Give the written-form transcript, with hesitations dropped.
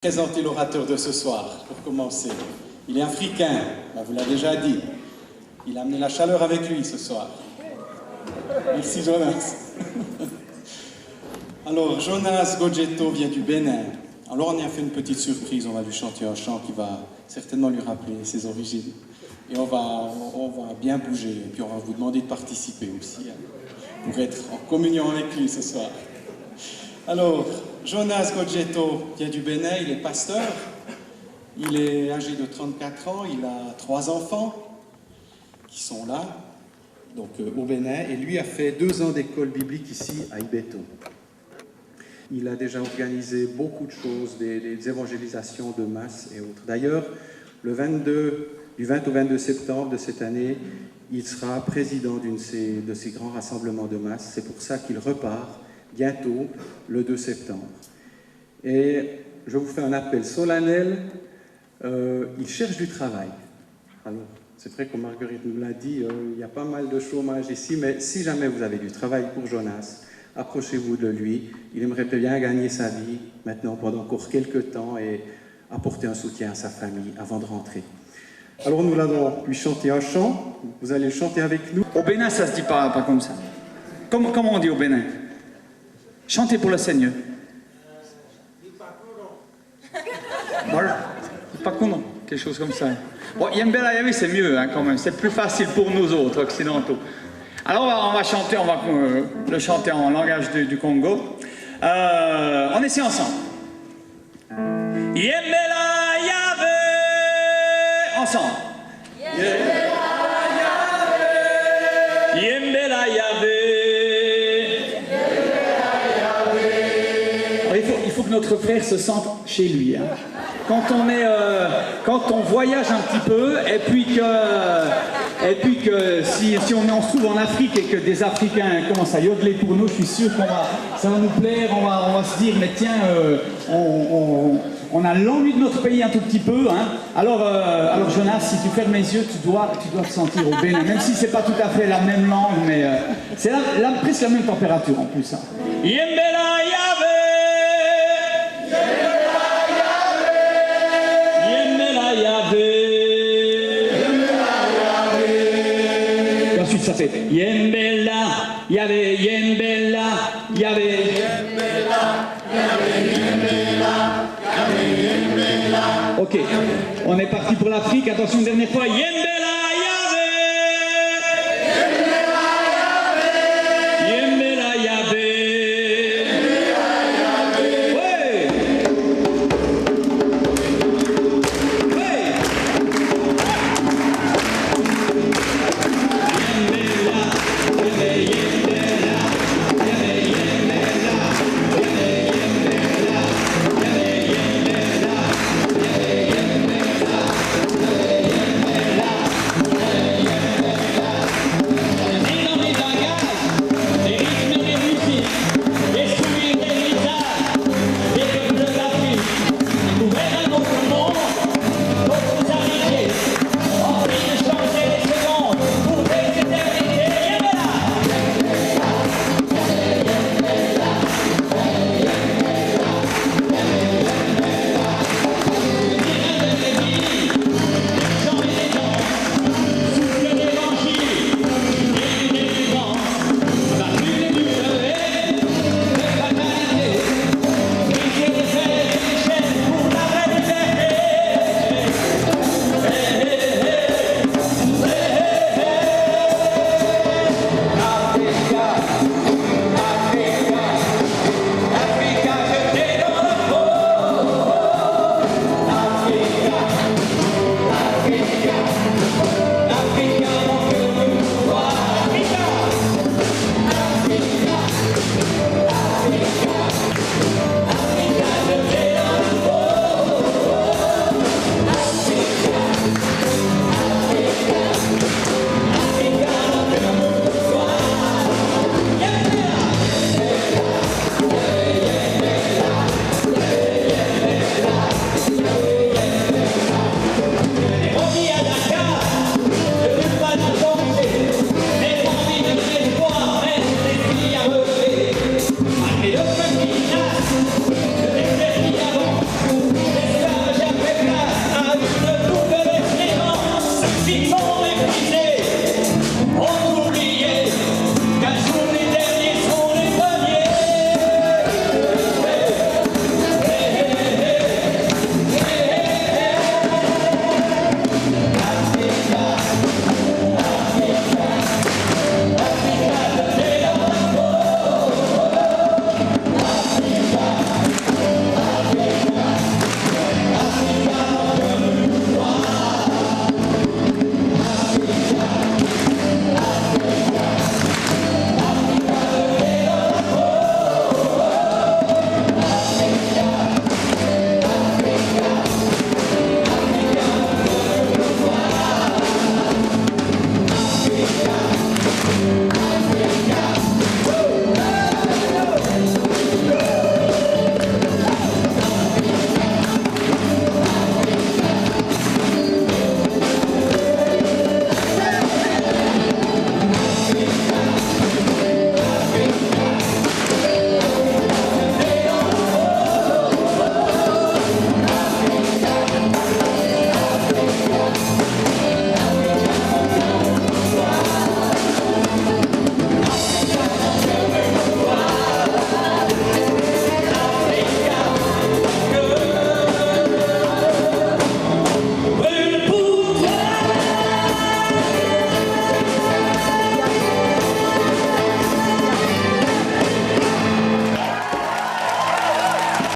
Présenter l'orateur de ce soir, pour commencer. Il est africain, on vous l'a déjà dit. Il a amené la chaleur avec lui ce soir. Merci Jonas. Alors, Jonas Godjeto vient du Bénin. Alors, on y a fait une petite surprise, on va lui chanter un chant qui va certainement lui rappeler ses origines. Et on va bien bouger, et puis on va vous demander de participer aussi, pour être en communion avec lui ce soir. Alors, Jonas Godjeto vient du Bénin, il est pasteur, il est âgé de 34 ans, il a 3 enfants qui sont là, donc au Bénin, et lui a fait 2 ans d'école biblique ici à Ibeto. Il a déjà organisé beaucoup de choses, des évangélisations de masse et autres. D'ailleurs, du 20 au 22 septembre de cette année, il sera président de ces grands rassemblements de masse. C'est pour ça qu'il repart bientôt, le 2 septembre. Et je vous fais un appel solennel, il cherche du travail. Alors, c'est vrai, comme Marguerite nous l'a dit, il y a pas mal de chômage ici, mais si jamais vous avez du travail pour Jonas, approchez-vous de lui. Il aimerait bien gagner sa vie maintenant pendant encore quelques temps et apporter un soutien à sa famille avant de rentrer. Alors nous allons lui chanter un chant, vous allez le chanter avec nous. Au Bénin, ça se dit pas comme ça. Comment on dit au Bénin? Chantez pour le Seigneur. Voilà. Pas content, quelque chose comme ça. Bon, Yembela Yahvé, c'est mieux hein, quand même. C'est plus facile pour nous autres occidentaux. Alors on va chanter, on va le chanter en langage du Congo. On essaie ensemble. Yembela Yahvé. Ensemble. Yembela Yahvé. Yembela Yahvé. Il faut que notre frère se sente chez lui. Hein. Quand on voyage un petit peu, et puis que si on se trouve en Afrique et que des Africains commencent à yodeler pour nous, je suis sûr ça va nous plaire, on va se dire, mais tiens, on a l'ennui de notre pays un tout petit peu. Hein. Alors Jonas, si tu fermes les yeux, tu dois te sentir au Bénin, même si c'est pas tout à fait la même langue, mais c'est presque la même température en plus. Hein. Yembela Yahvé. Et ensuite ça fait Yembela Yahvé, Yembela Yahvé, Yembela Yahvé, Yembela Yahvé, Yembela. Ok, on est parti pour l'Afrique. Attention, dernière fois. Yembela